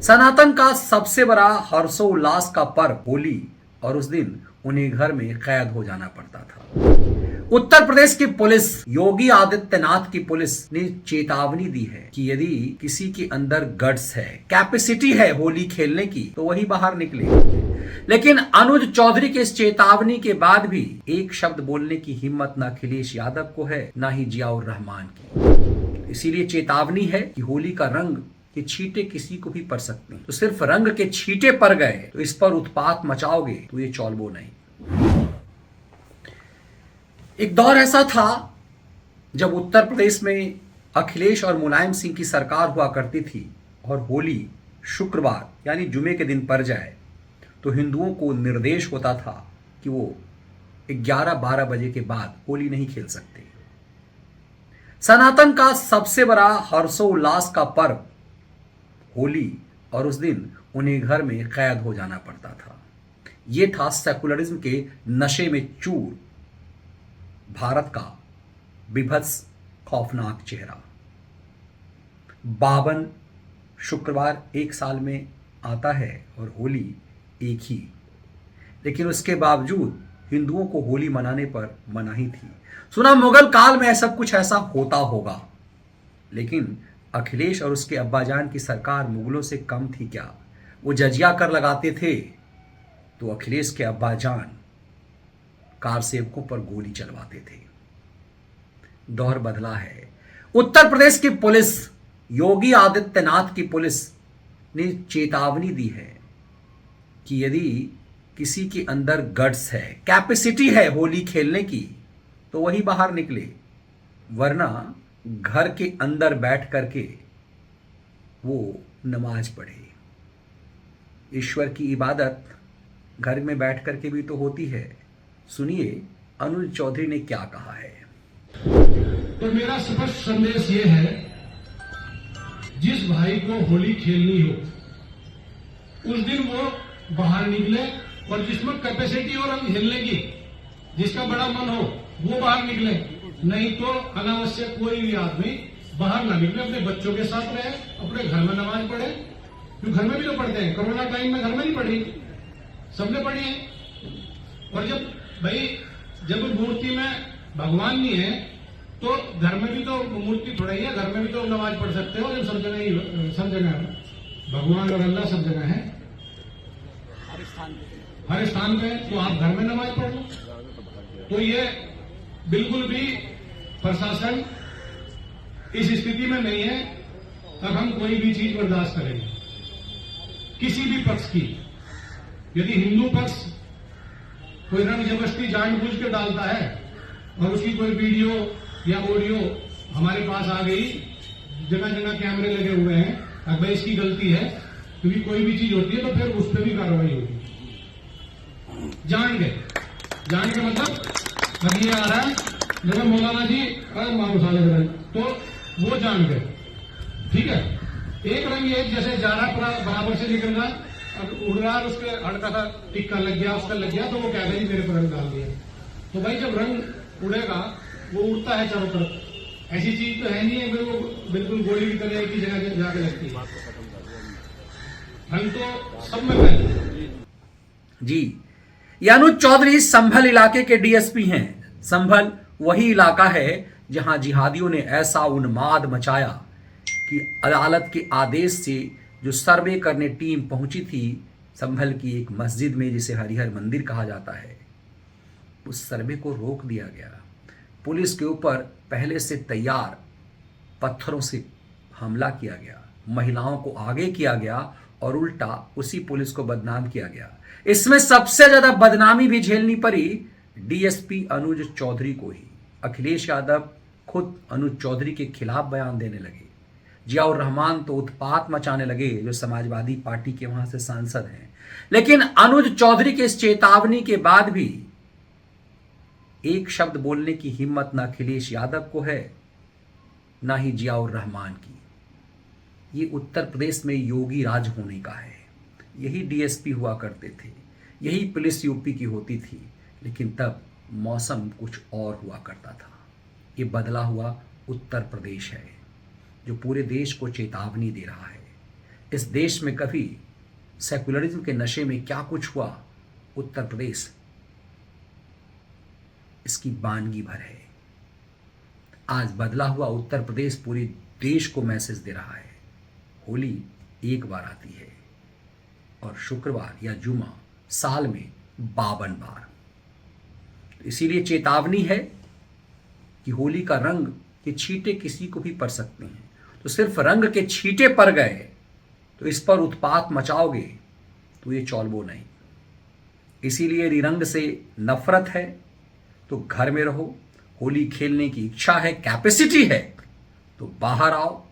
सनातन का सबसे बड़ा हर्षोल्लास का पर्व होली, और उस दिन उन्हें घर में कैद हो जाना पड़ता था। उत्तर प्रदेश की पुलिस, योगी आदित्यनाथ की पुलिस ने चेतावनी दी है कि यदि किसी के अंदर गट्स है, कैपेसिटी है होली खेलने की, तो वही बाहर निकले। लेकिन अनुज चौधरी के इस चेतावनी के बाद भी एक शब्द बोलने की हिम्मत ना अखिलेश यादव को है, ना ही जियाउर रहमान की। इसीलिए चेतावनी है कि होली का रंग के छींटे किसी को भी पड़ सकते हैं, तो सिर्फ रंग के छींटे पड़ गए तो इस पर उत्पात मचाओगे तो ये चौलबो नहीं। एक दौर ऐसा था जब उत्तर प्रदेश में अखिलेश और मुलायम सिंह की सरकार हुआ करती थी, और होली शुक्रवार यानी जुमे के दिन पड़ जाए तो हिंदुओं को निर्देश होता था कि वो 11-12 बजे के बाद होली नहीं खेल सकते। सनातन का सबसे बड़ा हर्षोल्लास का पर्व होली, और उस दिन उन्हें घर में कैद हो जाना पड़ता था। ये था सेकुलरिज्म के नशे में चूर भारत का विभत्स खौफनाक चेहरा। 52 शुक्रवार एक साल में आता है और होली एक ही, लेकिन उसके बावजूद हिंदुओं को होली मनाने पर मनाही थी। सुना मुगल काल में सब कुछ ऐसा होता होगा, लेकिन अखिलेश और उसके अब्बाजान की सरकार मुगलों से कम थी क्या? वो जजिया कर लगाते थे तो अखिलेश के अब्बाजान कार सेवकों पर गोली चलवाते थे। दौर बदला है। उत्तर प्रदेश की पुलिस, योगी आदित्यनाथ की पुलिस ने चेतावनी दी है कि यदि किसी के अंदर गट्स है, कैपेसिटी है होली खेलने की, तो वही बाहर निकले, वरना घर के अंदर बैठ करके वो नमाज पढ़े। ईश्वर की इबादत घर में बैठ करके भी तो होती है। सुनिए अनुज चौधरी ने क्या कहा है। तो मेरा स्पष्ट संदेश ये है, जिस भाई को होली खेलनी हो उस दिन वो बाहर निकले, और जिसमें कैपेसिटी हो रंग खेलने की, जिसका बड़ा मन हो वो बाहर निकले। नहीं तो अनावश्यक कोई भी आदमी बाहर ना निकले, अपने बच्चों के साथ रहे, अपने घर में नमाज पढ़े। क्यों घर में भी तो पढ़ते हैं, कोरोना टाइम में घर में नहीं पढ़ी, सबने पढ़ी है। और जब मूर्ति में भगवान नहीं है तो घर में भी तो मूर्ति थोड़ा ही है, घर में भी तो नमाज पढ़ सकते हो। जब सब जगह भगवान और अल्लाह सब जगह है, हर स्थान पे, तो आप घर में नमाज पढ़ लो। तो ये बिल्कुल भी प्रशासन इस स्थिति में नहीं है अब हम कोई भी चीज बर्दाश्त करेंगे किसी भी पक्ष की। यदि हिंदू पक्ष कोई रंग जबरदस्ती जानबूझ के डालता है और उसकी कोई वीडियो या ऑडियो हमारे पास आ गई, जगह जगह कैमरे लगे हुए हैं, अब भाई इसकी गलती है, क्योंकि कोई भी चीज होती है तो फिर उस पर भी कार्रवाई होगी। जान के मतलब ये आ रहा है जब मौलाना जी तो वो जान गए, ठीक है। एक रंग एक जैसे जा रहा पूरा बराबर से निकल रहा, अब उड़ रहा, उसके हल्का सा टिक्का लग गया, उसका लग गया, तो वो कहते हैं मेरे पर रंग डाल दिया। तो भाई जब रंग उड़ेगा वो उड़ता है चारों तरफ, ऐसी चीज तो है नहीं है वो बिल्कुल गोली की तरह एक ही जगह जाके लगती है। रंग तो सब में पहले जी। ये अनुज चौधरी संभल इलाके के डीएसपी हैं। संभल वही इलाका है जहां जिहादियों ने ऐसा उन्माद मचाया कि अदालत के आदेश से जो सर्वे करने टीम पहुंची थी संभल की एक मस्जिद में, जिसे हरिहर मंदिर कहा जाता है, उस सर्वे को रोक दिया गया। पुलिस के ऊपर पहले से तैयार पत्थरों से हमला किया गया, महिलाओं को आगे किया गया और उल्टा उसी पुलिस को बदनाम किया गया। इसमें सबसे ज्यादा बदनामी भी झेलनी पड़ी डीएसपी अनुज चौधरी को ही। अखिलेश यादव खुद अनुज चौधरी के खिलाफ बयान देने लगे, जियाउर रहमान तो उत्पात मचाने लगे, जो समाजवादी पार्टी के वहां से सांसद हैं। लेकिन अनुज चौधरी के इस चेतावनी के बाद भी एक शब्द बोलने की हिम्मत ना अखिलेश यादव को है, ना ही जियाउर रहमान की। ये उत्तर प्रदेश में योगी राज होने का है। यही डीएसपी हुआ करते थे, यही पुलिस यूपी की होती थी, लेकिन तब मौसम कुछ और हुआ करता था। ये बदला हुआ उत्तर प्रदेश है जो पूरे देश को चेतावनी दे रहा है इस देश में कभी सेकुलरिज्म के नशे में क्या कुछ हुआ, उत्तर प्रदेश इसकी वानगी भर है। आज बदला हुआ उत्तर प्रदेश पूरे देश को मैसेज दे रहा है, होली एक बार आती है और शुक्रवार या जुमा साल में 52 बार। इसीलिए चेतावनी है कि होली का रंग के छींटे किसी को भी पड़ सकते हैं, तो सिर्फ रंग के छींटे पड़ गए तो इस पर उत्पात मचाओगे तो ये चौलबो नहीं। इसीलिए यदि रंग से नफरत है तो घर में रहो, होली खेलने की इच्छा है, कैपेसिटी है तो बाहर आओ।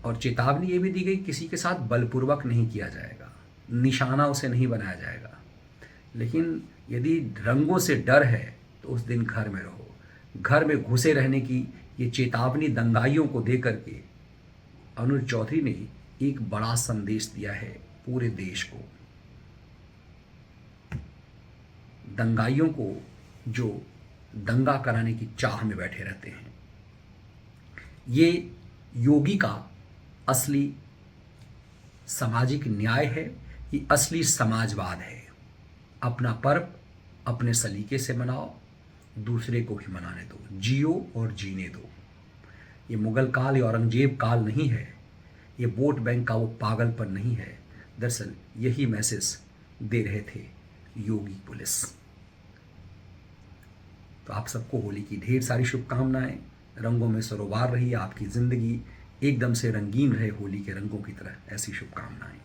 और चेतावनी ये भी दी गई किसी के साथ बलपूर्वक नहीं किया जाएगा, निशाना उसे नहीं बनाया जाएगा। लेकिन यदि रंगों से डर है तो उस दिन घर में रहो। घर में घुसे रहने की ये चेतावनी दंगाइयों को देकर के अनुज चौधरी ने एक बड़ा संदेश दिया है पूरे देश को। दंगाइयों को जो दंगा कराने की चाह में बैठे रहते हैं, ये योगी का असली सामाजिक न्याय है, ये असली समाजवाद है। अपना पर्व अपने सलीके से मनाओ, दूसरे को भी मनाने दो, जियो और जीने दो। ये मुगल काल या औरंगजेब काल नहीं है, ये वोट बैंक का वो पागलपन नहीं है। दरअसल यही मैसेज दे रहे थे योगी पुलिस। तो आप सबको होली की ढेर सारी शुभकामनाएं। रंगों में सरोवार रही आपकी जिंदगी, एकदम से रंगीन रहे होली के रंगों की तरह, ऐसी शुभकामनाएं।